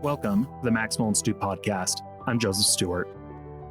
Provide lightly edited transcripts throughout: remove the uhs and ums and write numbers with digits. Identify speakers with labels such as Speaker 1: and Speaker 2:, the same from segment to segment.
Speaker 1: Welcome to the Maxwell Institute podcast. I'm Joseph Stewart.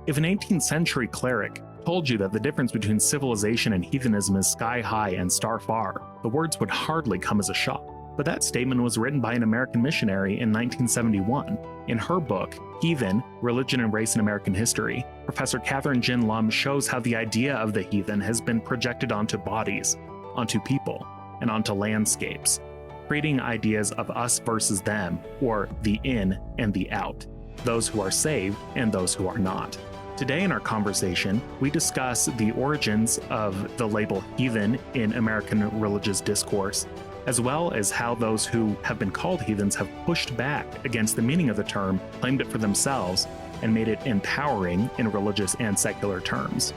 Speaker 1: If an 18th century cleric told you that the difference between civilization and heathenism is sky high and star far, the words would hardly come as a shock. But that statement was written by an American missionary in 1971. In her book, Heathen, Religion and Race in American History, Professor Kathryn Gin Lum shows how the idea of the heathen has been projected onto bodies, onto people, and onto landscapes, creating ideas of us versus them, or the in and the out, those who are saved and those who are not. Today in our conversation, we discuss the origins of the label heathen in American religious discourse, as well as how those who have been called heathens have pushed back against the meaning of the term, claimed it for themselves, and made it empowering in religious and secular terms.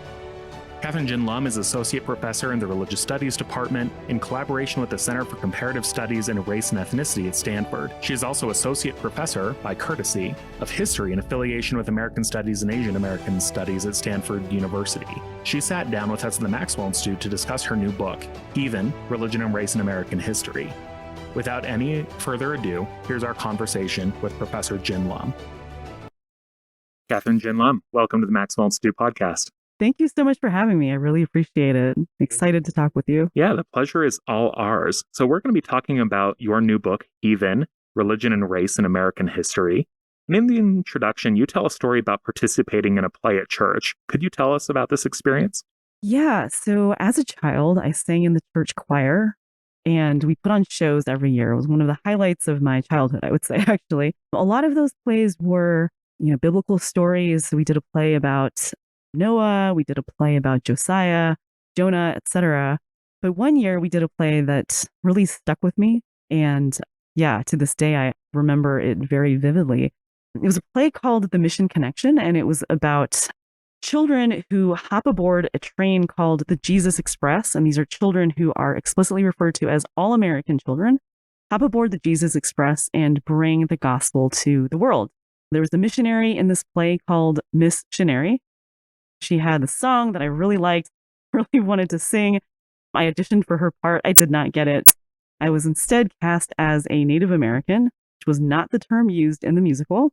Speaker 1: Kathryn Gin Lum is Associate Professor in the Religious Studies Department in collaboration with the Center for Comparative Studies and Race and Ethnicity at Stanford. She is also Associate Professor, by courtesy, of History and affiliation with American Studies and Asian American Studies at Stanford University. She sat down with us at the Maxwell Institute to discuss her new book, Heathen, Religion and Race in American History. Without any further ado, here's our conversation with Professor Gin Lum. Kathryn Gin Lum, welcome to the Maxwell Institute podcast.
Speaker 2: Thank you so much for having me. I really appreciate it. Excited to talk with you.
Speaker 1: Yeah, the pleasure is all ours. So we're going to be talking about your new book, Heathen, Religion and Race in American History. And in the introduction, you tell a story about participating in a play at church. Could you tell us about this experience?
Speaker 2: Yeah, so as a child, I sang in the church choir, and we put on shows every year. It was one of the highlights of my childhood, I would say, actually. A lot of those plays were, biblical stories. We did a play about Noah, we did a play about Josiah, Jonah, etc. But one year we did a play that really stuck with me. And yeah, to this day, I remember it very vividly. It was a play called The Mission Connection, and it was about children who hop aboard a train called the Jesus Express. And these are children who are explicitly referred to as all American children, hop aboard the Jesus Express and bring the gospel to the world. There was a missionary in this play called Missionary. She had a song that I really liked, really wanted to sing. I auditioned for her part. I did not get it. I was instead cast as a Native American, which was not the term used in the musical.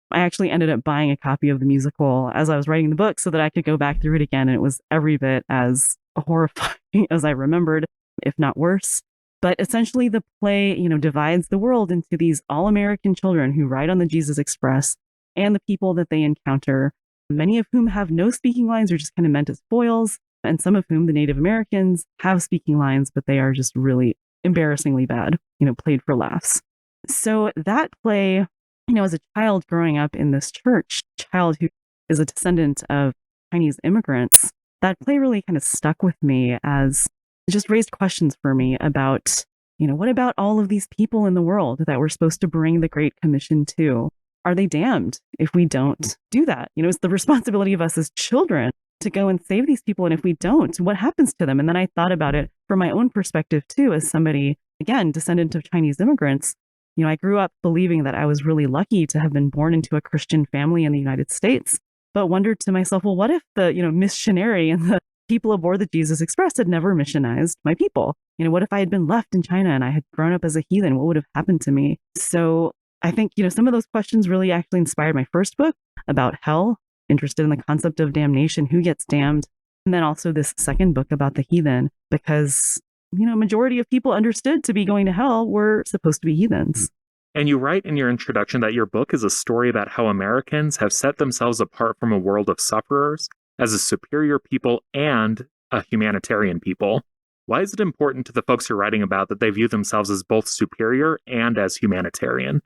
Speaker 2: I actually ended up buying a copy of the musical as I was writing the book so that I could go back through it again. And it was every bit as horrifying as I remembered, if not worse. But essentially the play, divides the world into these all-American children who ride on the Jesus Express and the people that they encounter, many of whom have no speaking lines or just kind of meant as foils, and some of whom, the Native Americans, have speaking lines, but they are just really embarrassingly bad, played for laughs. So that play, as a child growing up in this church, child who is a descendant of Chinese immigrants, that play really kind of stuck with me as it just raised questions for me about, what about all of these people in the world that we're supposed to bring the Great Commission to? Are they damned if we don't do that? It's the responsibility of us as children to go and save these people. And if we don't, what happens to them? And then I thought about it from my own perspective, too, as somebody, again, descendant of Chinese immigrants. I grew up believing that I was really lucky to have been born into a Christian family in the United States, but wondered to myself, well, what if the, missionary and the people aboard the Jesus Express had never missionized my people? What if I had been left in China and I had grown up as a heathen? What would have happened to me? So I think, some of those questions really actually inspired my first book about hell, interested in the concept of damnation, who gets damned, and then also this second book about the heathen, because, a majority of people understood to be going to hell were supposed to be heathens.
Speaker 1: And you write in your introduction that your book is a story about how Americans have set themselves apart from a world of sufferers as a superior people and a humanitarian people. Why is it important to the folks you're writing about that they view themselves as both superior and as humanitarian?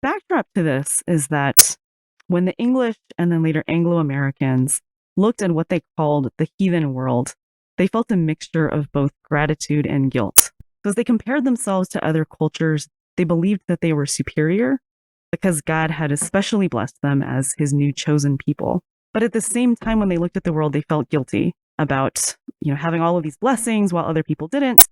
Speaker 2: Backdrop to this is that when the English and then later Anglo-Americans looked at what they called the heathen world, they felt a mixture of both gratitude and guilt. So as they compared themselves to other cultures, they believed that they were superior because God had especially blessed them as his new chosen people. But at the same time, when they looked at the world, they felt guilty about, having all of these blessings while other people didn't,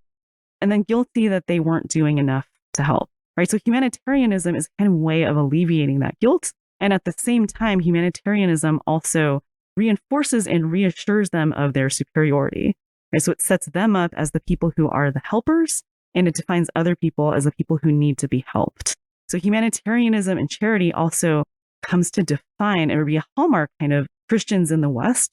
Speaker 2: and then guilty that they weren't doing enough to help. Right? So humanitarianism is kind of a way of alleviating that guilt. And at the same time, humanitarianism also reinforces and reassures them of their superiority. Right? So it sets them up as the people who are the helpers, and it defines other people as the people who need to be helped. So humanitarianism and charity also comes to define and be a hallmark kind of Christians in the West,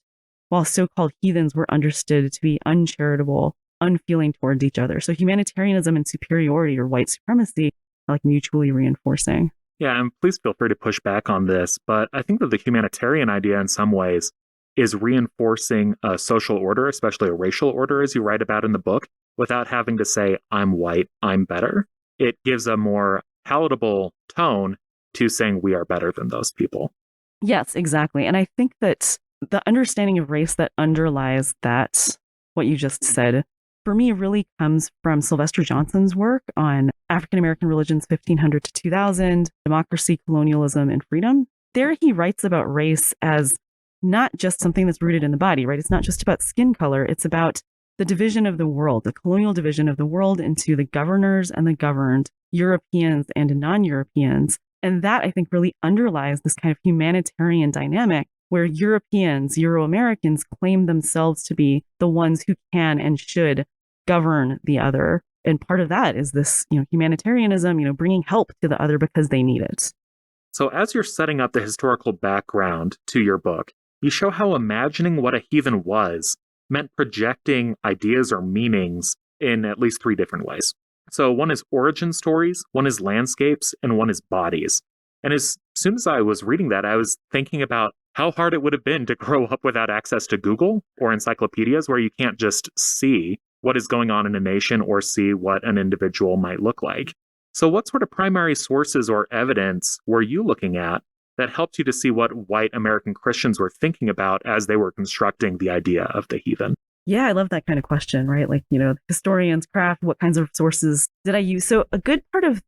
Speaker 2: while so-called heathens were understood to be uncharitable, unfeeling towards each other. So humanitarianism and superiority or white supremacy are like mutually reinforcing.
Speaker 1: Yeah, and please feel free to push back on this, but I think that the humanitarian idea in some ways is reinforcing a social order, especially a racial order, as you write about in the book, without having to say, I'm white, I'm better. It gives a more palatable tone to saying we are better than those people.
Speaker 2: Yes, exactly. And I think that the understanding of race that underlies that, what you just said, for me really comes from Sylvester Johnson's work on African American religions 1500 to 2000, democracy, colonialism, and freedom. There he writes about race as not just something that's rooted in the body, right? It's not just about skin color. It's about the division of the world, the colonial division of the world into the governors and the governed, Europeans and non-Europeans. And that, I think, really underlies this kind of humanitarian dynamic where Europeans, Euro-Americans claim themselves to be the ones who can and should govern the other. And part of that is this, humanitarianism, bringing help to the other because they need it.
Speaker 1: So as you're setting up the historical background to your book, you show how imagining what a heathen was meant projecting ideas or meanings in at least 3 different ways. So one is origin stories, one is landscapes, and one is bodies. And as soon as I was reading that, I was thinking about how hard it would have been to grow up without access to Google or encyclopedias where you can't just see what is going on in a nation or see what an individual might look like. So what sort of primary sources or evidence were you looking at that helped you to see what white American Christians were thinking about as they were constructing the idea of the heathen?
Speaker 2: Yeah, I love that kind of question, right? Like, historians craft, what kinds of sources did I use? So a good part of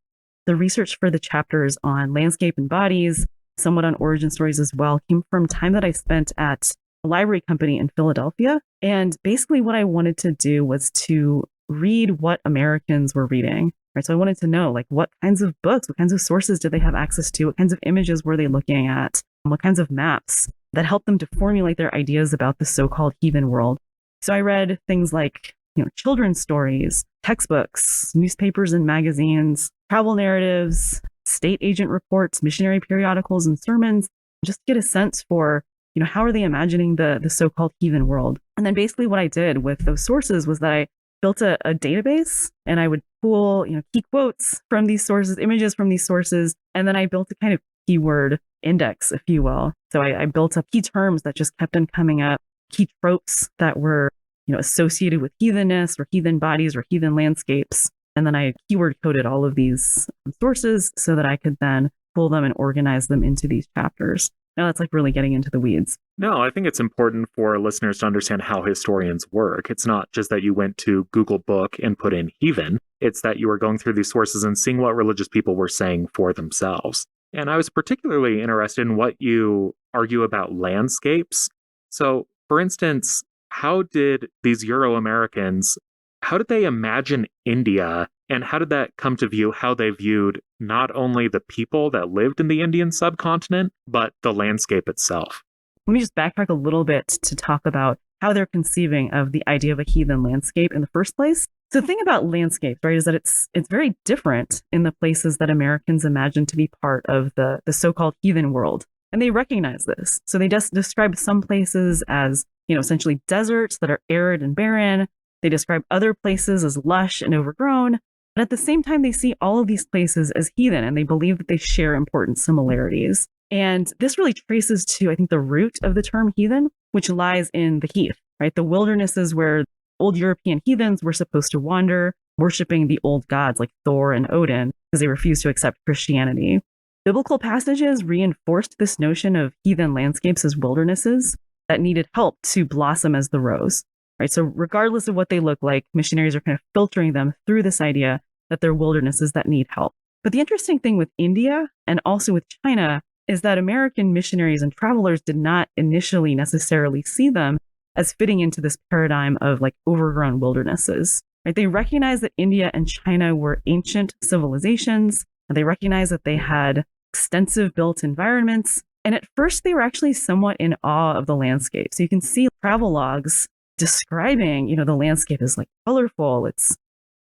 Speaker 2: the research for the chapters on landscape and bodies, somewhat on origin stories as well, came from time that I spent at a library company in Philadelphia. And basically what I wanted to do was to read what Americans were reading, right? So I wanted to know, like, what kinds of books, what kinds of sources did they have access to? What kinds of images were they looking at? What kinds of maps that helped them to formulate their ideas about the so-called heathen world? So I read things like, children's stories, textbooks, newspapers and magazines, travel narratives, state agent reports, missionary periodicals, and sermons, just to get a sense for, how are they imagining the so-called heathen world? And then basically what I did with those sources was that I built a database and I would pull, key quotes from these sources, images from these sources, and then I built a kind of keyword index, if you will. So I built up key terms that just kept on coming up, key tropes that were, associated with heathenness or heathen bodies or heathen landscapes. And then I keyword coded all of these sources so that I could then pull them and organize them into these chapters. Now that's like really getting into the weeds.
Speaker 1: No, I think it's important for listeners to understand how historians work. It's not just that you went to Google Book and put in heathen. It's that you were going through these sources and seeing what religious people were saying for themselves. And I was particularly interested in what you argue about landscapes. So, for instance, how did these Euro-Americans, how did they imagine India, and how did that come to view how they viewed not only the people that lived in the Indian subcontinent, but the landscape itself?
Speaker 2: Let me just backtrack a little bit to talk about how they're conceiving of the idea of a heathen landscape in the first place. So the thing about landscapes, right, is that it's very different in the places that Americans imagine to be part of the so-called heathen world. And they recognize this. So they just describe some places as, essentially deserts that are arid and barren. They describe other places as lush and overgrown. But at the same time, they see all of these places as heathen, and they believe that they share important similarities. And this really traces to, I think, the root of the term heathen, which lies in the heath, right? The wildernesses where old European heathens were supposed to wander, worshiping the old gods like Thor and Odin, because they refused to accept Christianity. Biblical passages reinforced this notion of heathen landscapes as wildernesses that needed help to blossom as the rose, right? So regardless of what they look like, missionaries are kind of filtering them through this idea that they're wildernesses that need help. But the interesting thing with India and also with China is that American missionaries and travelers did not initially necessarily see them as fitting into this paradigm of like overgrown wildernesses, right? They recognized that India and China were ancient civilizations, and they recognized that they had extensive built environments. And at first, they were actually somewhat in awe of the landscape. So you can see travel logs describing, the landscape as like colorful. It's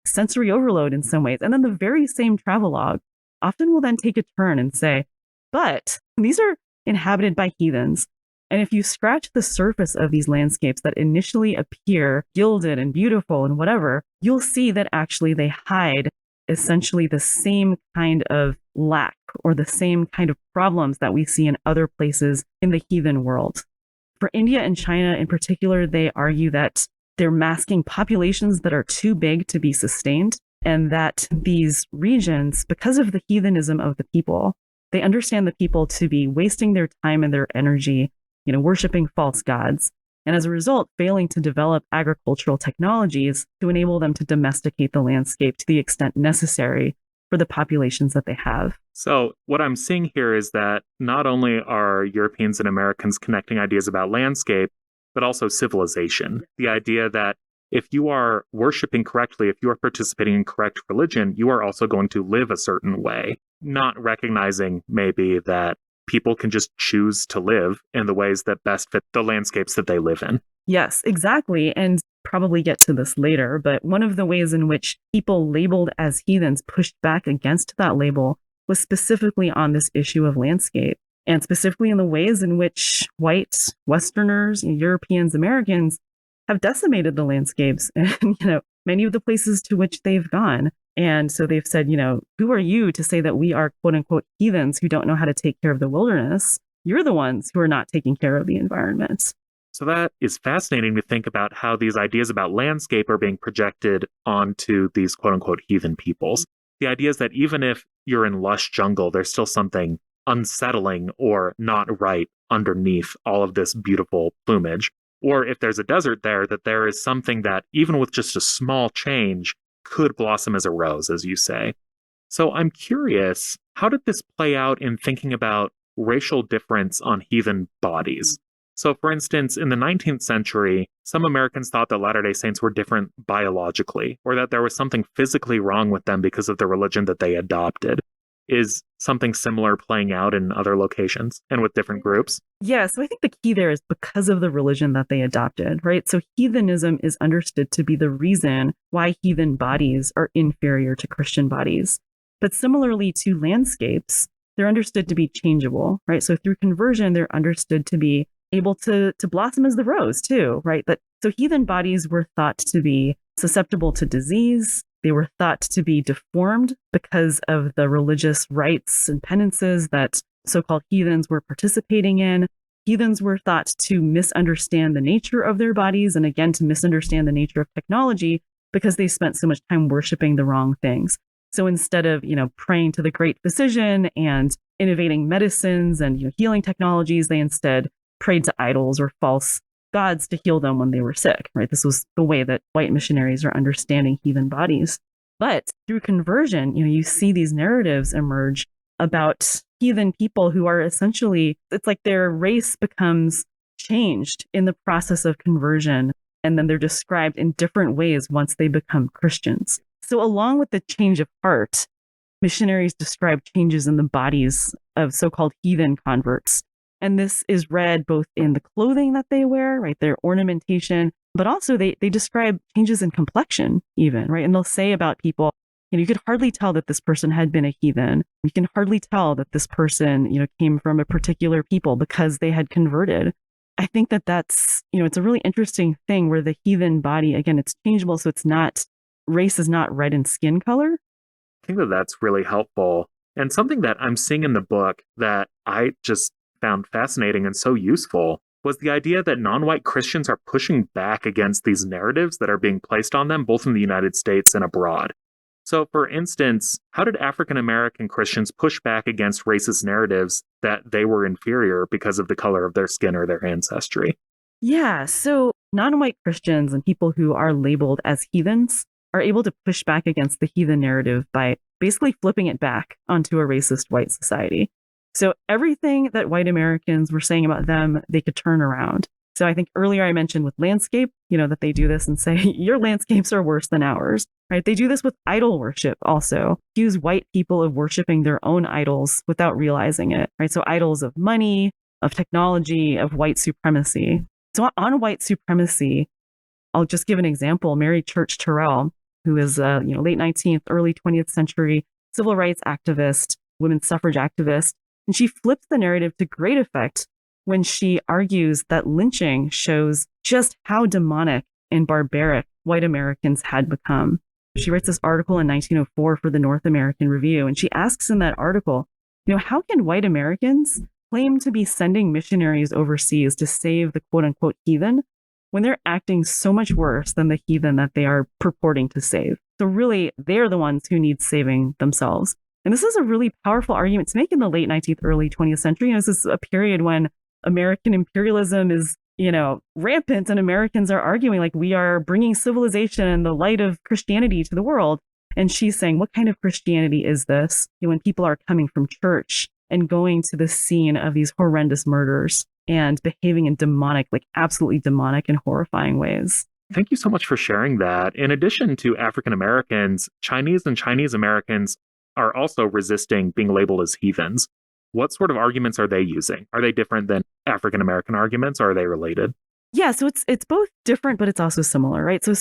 Speaker 2: sensory overload in some ways. And then the very same travelogue often will then take a turn and say, but these are inhabited by heathens. And if you scratch the surface of these landscapes that initially appear gilded and beautiful and whatever, you'll see that actually they hide essentially the same kind of lack or the same kind of problems that we see in other places in the heathen world. For India and China in particular, they argue that they're masking populations that are too big to be sustained, and that these regions, because of the heathenism of the people, they understand the people to be wasting their time and their energy, worshiping false gods, and as a result, failing to develop agricultural technologies to enable them to domesticate the landscape to the extent necessary for the populations that they have.
Speaker 1: So what I'm seeing here is that not only are Europeans and Americans connecting ideas about landscape, but also civilization. The idea that if you are worshiping correctly, if you are participating in correct religion, you are also going to live a certain way, not recognizing maybe that people can just choose to live in the ways that best fit the landscapes that they live in.
Speaker 2: Yes, exactly. And probably get to this later, but one of the ways in which people labeled as heathens pushed back against that label was specifically on this issue of landscape, and specifically in the ways in which white Westerners, Europeans, Americans have decimated the landscapes and, many of the places to which they've gone. And so they've said, who are you to say that we are quote unquote heathens who don't know how to take care of the wilderness? You're the ones who are not taking care of the environment.
Speaker 1: So that is fascinating to think about how these ideas about landscape are being projected onto these quote unquote heathen peoples. The idea is that even if you're in lush jungle, there's still something unsettling or not right underneath all of this beautiful plumage. Or if there's a desert there, that there is something that even with just a small change could blossom as a rose, as you say. So I'm curious, how did this play out in thinking about racial difference on heathen bodies? So, for instance, in the 19th century, some Americans thought that Latter-day Saints were different biologically, or that there was something physically wrong with them because of the religion that they adopted. Is something similar playing out in other locations and with different groups?
Speaker 2: Yeah, so I think the key there is because of the religion that they adopted, right? So heathenism is understood to be the reason why heathen bodies are inferior to Christian bodies. But similarly to landscapes, they're understood to be changeable, right? So through conversion, they're understood to be able to blossom as the rose too, right? So heathen bodies were thought to be susceptible to disease. They were thought to be deformed because of the religious rites and penances that so-called heathens were participating in. Heathens were thought to misunderstand the nature of their bodies, and again, to misunderstand the nature of technology because they spent so much time worshiping the wrong things. So instead of, praying to the great physician and innovating medicines and healing technologies, they instead prayed to idols or false gods to heal them when they were sick, right? This was the way that white missionaries are understanding heathen bodies. But through conversion, you see these narratives emerge about heathen people who are essentially, it's like their race becomes changed in the process of conversion, and then they're described in different ways once they become Christians. So along with the change of heart, missionaries describe changes in the bodies of so-called heathen converts. And this is read both in the clothing that they wear, right, their ornamentation, but also they describe changes in complexion even, right? And they'll say about people, you could hardly tell that this person had been a heathen. You can hardly tell that this person, came from a particular people because they had converted. I think that that's, it's a really interesting thing where the heathen body, again, it's changeable. So race is not red in skin color.
Speaker 1: I think that that's really helpful. And something that I'm seeing in the book that I just found fascinating and so useful was the idea that non-white Christians are pushing back against these narratives that are being placed on them, both in the United States and abroad. So, for instance, how did African American Christians push back against racist narratives that they were inferior because of the color of their skin or their ancestry?
Speaker 2: Yeah, so non-white Christians and people who are labeled as heathens are able to push back against the heathen narrative by basically flipping it back onto a racist white society. So everything that white Americans were saying about them, they could turn around. So I think earlier I mentioned with landscape, that they do this and say, your landscapes are worse than ours, right? They do this with idol worship also, accuse white people of worshiping their own idols without realizing it, right? So idols of money, of technology, of white supremacy. So on white supremacy, I'll just give an example. Mary Church Terrell, who is late 19th, early 20th century civil rights activist, women's suffrage activist. And she flips the narrative to great effect when she argues that lynching shows just how demonic and barbaric white Americans had become. She writes this article in 1904 for the North American Review, and she asks in that article, how can white Americans claim to be sending missionaries overseas to save the quote unquote heathen when they're acting so much worse than the heathen that they are purporting to save? So really, they're the ones who need saving themselves. And this is a really powerful argument to make in the late 19th, early 20th century. This is a period when American imperialism is, rampant, and Americans are arguing like we are bringing civilization and the light of Christianity to the world. And she's saying, what kind of Christianity is this? When people are coming from church and going to the scene of these horrendous murders and behaving in demonic, like absolutely demonic and horrifying ways.
Speaker 1: Thank you so much for sharing that. In addition to African Americans, Chinese and Chinese Americans are also resisting being labeled as heathens. What sort of arguments are they using? Are they different than African American arguments, or are they related?
Speaker 2: Yeah, so it's both different, but it's also similar, right? So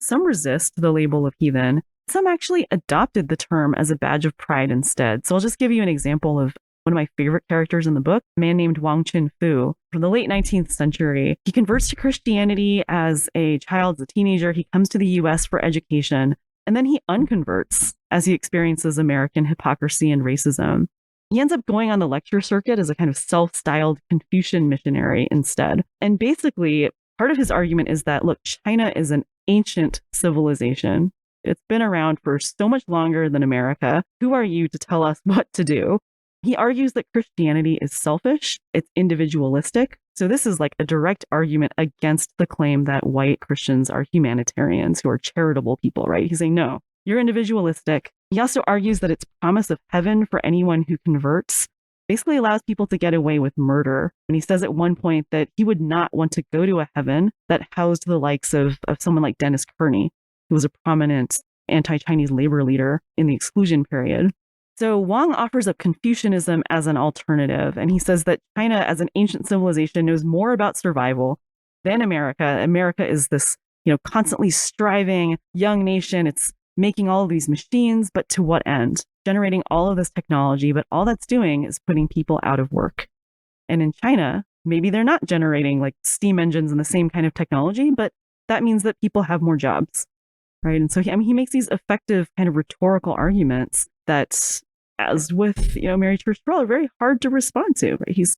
Speaker 2: some resist the label of heathen. Some actually adopted the term as a badge of pride instead. So I'll just give you an example of one of my favorite characters in the book, a man named Wang Chin-fu from the late 19th century. He converts to Christianity as a child, as a teenager. He comes to the US for education, and then he unconverts as he experiences American hypocrisy and racism. He ends up going on the lecture circuit as a kind of self-styled Confucian missionary instead. And basically, part of his argument is that, look, China is an ancient civilization. It's been around for so much longer than America. Who are you to tell us what to do? He argues that Christianity is selfish, it's individualistic. So this is like a direct argument against the claim that white Christians are humanitarians who are charitable people, right? He's saying, no, you're individualistic. He also argues that its promise of heaven for anyone who converts basically allows people to get away with murder. And he says at one point that he would not want to go to a heaven that housed the likes of someone like Dennis Kearney, who was a prominent anti-Chinese labor leader in the exclusion period. So Wang offers up Confucianism as an alternative, and he says that China, as an ancient civilization, knows more about survival than America. America is this, constantly striving young nation. It's making all of these machines, but to what end? Generating all of this technology, but all that's doing is putting people out of work. And in China, maybe they're not generating like steam engines and the same kind of technology, but that means that people have more jobs, right? And so he makes these effective kind of rhetorical arguments that, as with, Mary Church Terrell, are very hard to respond to, right? He's,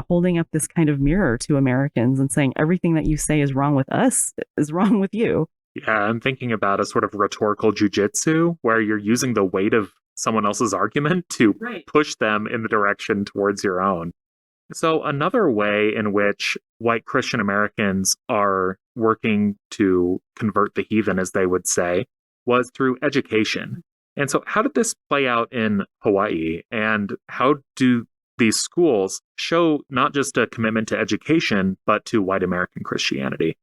Speaker 2: holding up this kind of mirror to Americans and saying everything that you say is wrong with us is wrong with you.
Speaker 1: Yeah, I'm thinking about a sort of rhetorical jujitsu where you're using the weight of someone else's argument to push them in the direction towards your own. So another way in which white Christian Americans are working to convert the heathen, as they would say, was through education. And so how did this play out in Hawaii? And how do these schools show not just a commitment to education, but to white American Christianity?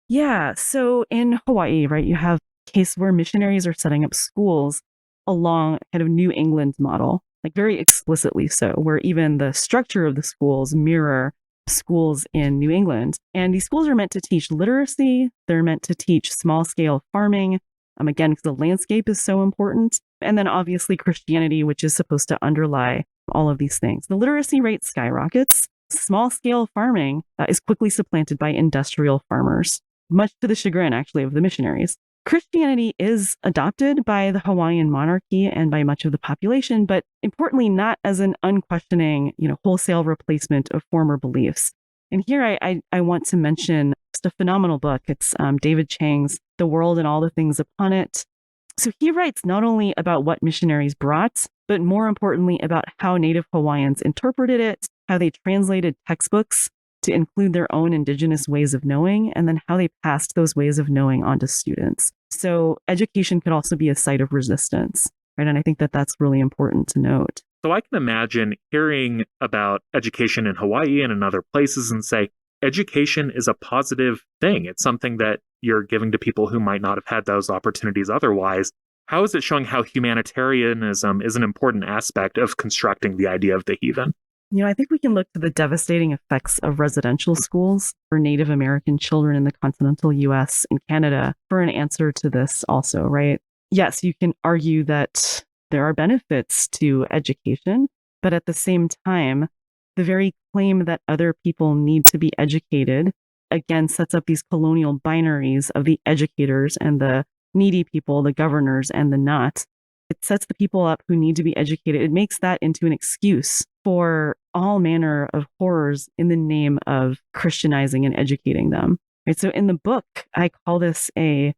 Speaker 2: Yeah. So in Hawaii, right, you have a case where missionaries are setting up schools along kind of New England model, like very explicitly so, where even the structure of the schools mirror schools in New England. And these schools are meant to teach literacy. They're meant to teach small scale farming. Again, because the landscape is so important. And then obviously Christianity, which is supposed to underlie all of these things. The literacy rate skyrockets. Small scale farming is quickly supplanted by industrial farmers, much to the chagrin, actually, of the missionaries. Christianity is adopted by the Hawaiian monarchy and by much of the population, but importantly, not as an unquestioning, wholesale replacement of former beliefs. And here I want to mention just a phenomenal book. It's David Chang's The World and All the Things Upon It. So he writes not only about what missionaries brought, but more importantly about how Native Hawaiians interpreted it, how they translated textbooks to include their own indigenous ways of knowing, and then how they passed those ways of knowing on to students. So education could also be a site of resistance, right? And I think that that's really important to note.
Speaker 1: So I can imagine hearing about education in Hawaii and in other places and say, education is a positive thing. It's something that you're giving to people who might not have had those opportunities otherwise. How is it showing how humanitarianism is an important aspect of constructing the idea of the heathen?
Speaker 2: I think we can look to the devastating effects of residential schools for Native American children in the continental US and Canada for an answer to this also, right? Yes, you can argue that there are benefits to education, but at the same time, the very claim that other people need to be educated, again, sets up these colonial binaries of the educators and the needy people, the governors and the not. It sets the people up who need to be educated. It makes that into an excuse for all manner of horrors in the name of Christianizing and educating them. Right? So in the book, I call this a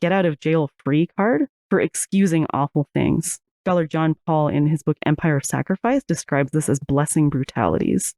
Speaker 2: get out of jail free card for excusing awful things. Scholar John Paul, in his book Empire of Sacrifice, describes this as blessing brutalities,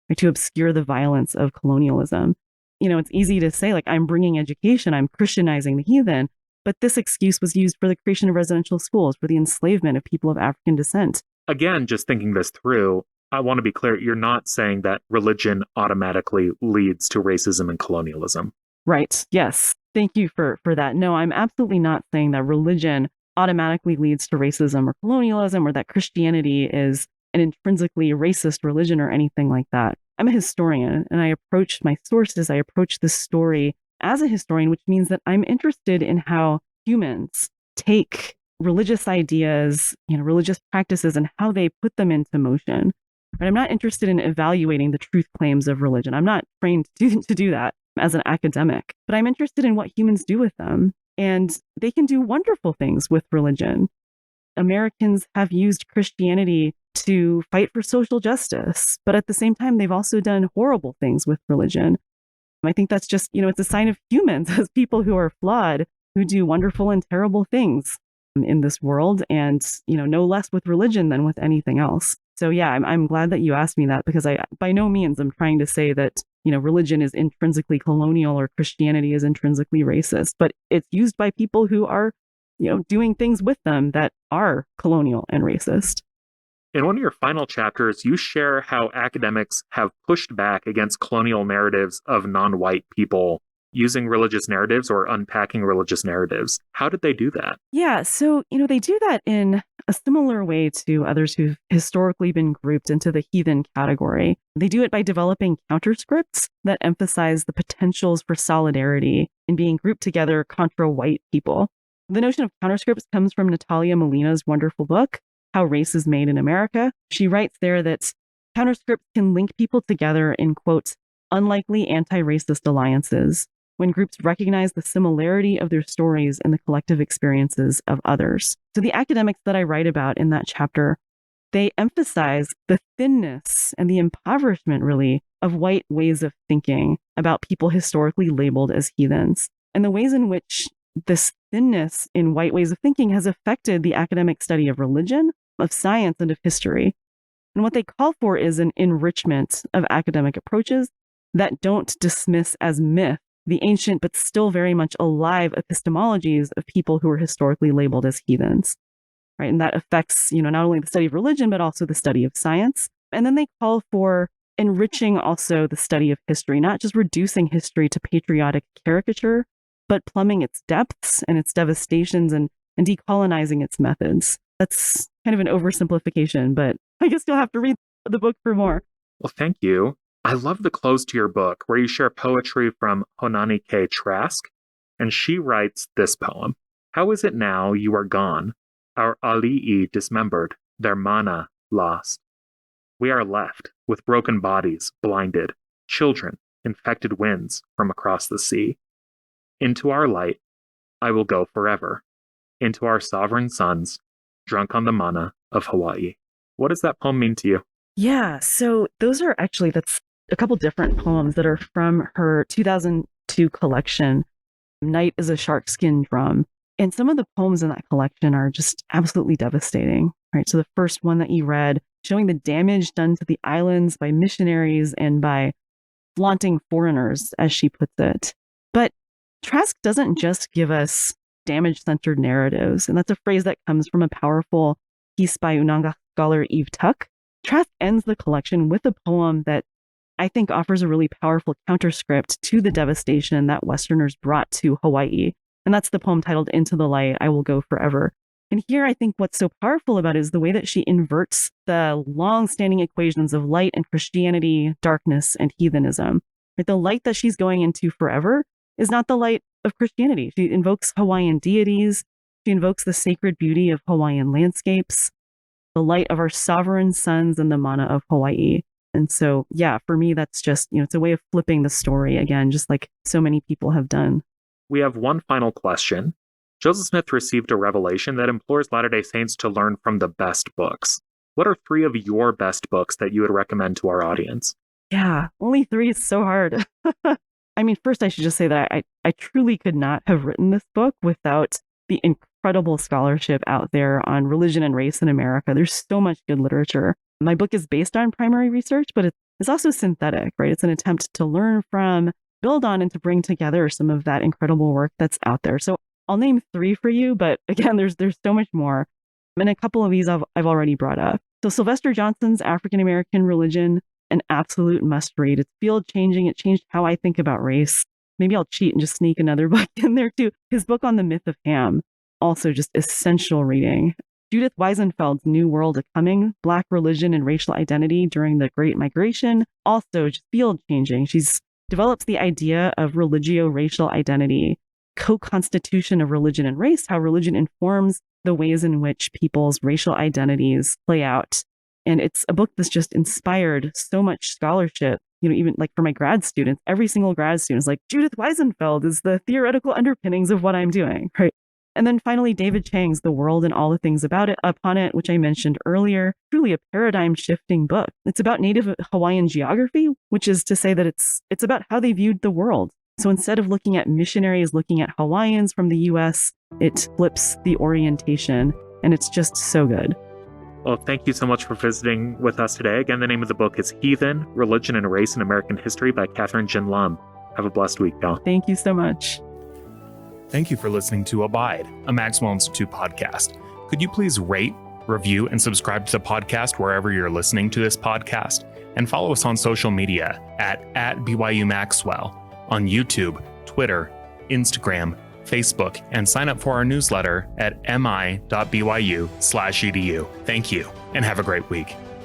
Speaker 2: right, to obscure the violence of colonialism. It's easy to say, like, I'm bringing education, I'm Christianizing the heathen, but this excuse was used for the creation of residential schools, for the enslavement of people of African descent.
Speaker 1: Again, just thinking this through, I want to be clear, you're not saying that religion automatically leads to racism and colonialism.
Speaker 2: Right. Yes. Thank you for that. No, I'm absolutely not saying that religion automatically leads to racism or colonialism, or that Christianity is an intrinsically racist religion or anything like that. I'm a historian, and I approach my sources, I approach this story as a historian, which means that I'm interested in how humans take religious ideas, religious practices, and how they put them into motion. But I'm not interested in evaluating the truth claims of religion. I'm not trained to do that as an academic, but I'm interested in what humans do with them. And they can do wonderful things with religion. Americans have used Christianity to fight for social justice, but at the same time, they've also done horrible things with religion. I think that's just, it's a sign of humans as people who are flawed, who do wonderful and terrible things in this world, and, no less with religion than with anything else. So yeah, I'm glad that you asked me that, because I, by no means, I'm trying to say that, religion is intrinsically colonial or Christianity is intrinsically racist, but it's used by people who are, doing things with them that are colonial and racist.
Speaker 1: In one of your final chapters, you share how academics have pushed back against colonial narratives of non-white people using religious narratives or unpacking religious narratives. How did they do that?
Speaker 2: Yeah, so, they do that in a similar way to others who've historically been grouped into the heathen category. They do it by developing counterscripts that emphasize the potentials for solidarity in being grouped together contra white people. The notion of counterscripts comes from Natalia Molina's wonderful book, How Race is Made in America. She writes there that counterscripts can link people together in, quote, unlikely anti-racist alliances when groups recognize the similarity of their stories and the collective experiences of others. So the academics that I write about in that chapter, they emphasize the thinness and the impoverishment, really, of white ways of thinking about people historically labeled as heathens, and the ways in which this thinness in white ways of thinking has affected the academic study of religion, of science, and of history. And what they call for is an enrichment of academic approaches that don't dismiss as myth the ancient but still very much alive epistemologies of people who are historically labeled as heathens. Right? And that affects, not only the study of religion, but also the study of science. And then they call for enriching also the study of history, not just reducing history to patriotic caricature, but plumbing its depths and its devastations and decolonizing its methods. That's kind of an oversimplification, but I guess you'll have to read the book for more.
Speaker 1: Well, thank you. I love the close to your book where you share poetry from Honanike Trask, and she writes this poem. How is it now you are gone, our ali'i dismembered, their mana lost? We are left with broken bodies, blinded, children, infected winds from across the sea. Into our light, I will go forever, into our sovereign sons, drunk on the mana of Hawaii. What does that poem mean to you?
Speaker 2: Yeah, so that's a couple different poems that are from her 2002 collection, Night is a Sharkskin Drum. And some of the poems in that collection are just absolutely devastating, right? So the first one that you read, showing the damage done to the islands by missionaries and by flaunting foreigners, as she puts it. But Trask doesn't just give us damage-centered narratives, and that's a phrase that comes from a powerful piece by Unanga scholar Eve Tuck. Trask ends the collection with a poem that I think offers a really powerful counterscript to the devastation that Westerners brought to Hawaii. And that's the poem titled Into the Light, I Will Go Forever. And here I think what's so powerful about it is the way that she inverts the long-standing equations of light and Christianity, darkness and heathenism. Right? The light that she's going into forever is not the light of Christianity. She invokes Hawaiian deities. She invokes the sacred beauty of Hawaiian landscapes, the light of our sovereign sons, and the mana of Hawaii. And so, yeah, for me, that's just, it's a way of flipping the story again, just like so many people have done.
Speaker 1: We have one final question. Joseph Smith received a revelation that implores Latter-day Saints to learn from the best books. What are 3 of your best books that you would recommend to our audience?
Speaker 2: Yeah, only 3 is so hard. I mean, first, I should just say that I truly could not have written this book without the incredible scholarship out there on religion and race in America. There's so much good literature. My book is based on primary research, but it's also synthetic, right? It's an attempt to learn from, build on, and to bring together some of that incredible work that's out there. So I'll name 3 for you, but again, there's so much more. And a couple of these I've already brought up. So Sylvester Johnson's African American Religion, an absolute must read. It's field changing. It changed how I think about race. Maybe I'll cheat and just sneak another book in there too. His book on the myth of Ham, also just essential reading. Judith Weisenfeld's New World a Coming, Black Religion and Racial Identity During the Great Migration, also just field changing. She's develops the idea of religio-racial identity, co-constitution of religion and race, how religion informs the ways in which people's racial identities play out. And it's a book that's just inspired so much scholarship, even like for my grad students, every single grad student is like, Judith Weisenfeld is the theoretical underpinnings of what I'm doing, right? And then finally, David Chang's The World and All the Things About It, Upon It, which I mentioned earlier, truly a paradigm-shifting book. It's about Native Hawaiian geography, which is to say that it's about how they viewed the world. So instead of looking at missionaries looking at Hawaiians from the U.S., it flips the orientation, and it's just so good.
Speaker 1: Well, thank you so much for visiting with us today. Again, the name of the book is Heathen, Religion and Race in American History by Kathryn Gin Lum. Have a blessed week, y'all.
Speaker 2: Thank you so much.
Speaker 1: Thank you for listening to Abide, a Maxwell Institute podcast. Could you please rate, review, and subscribe to the podcast wherever you're listening to this podcast? And follow us on social media at BYU Maxwell on YouTube, Twitter, Instagram, Facebook, and sign up for our newsletter at mi.byu/edu. Thank you, and have a great week.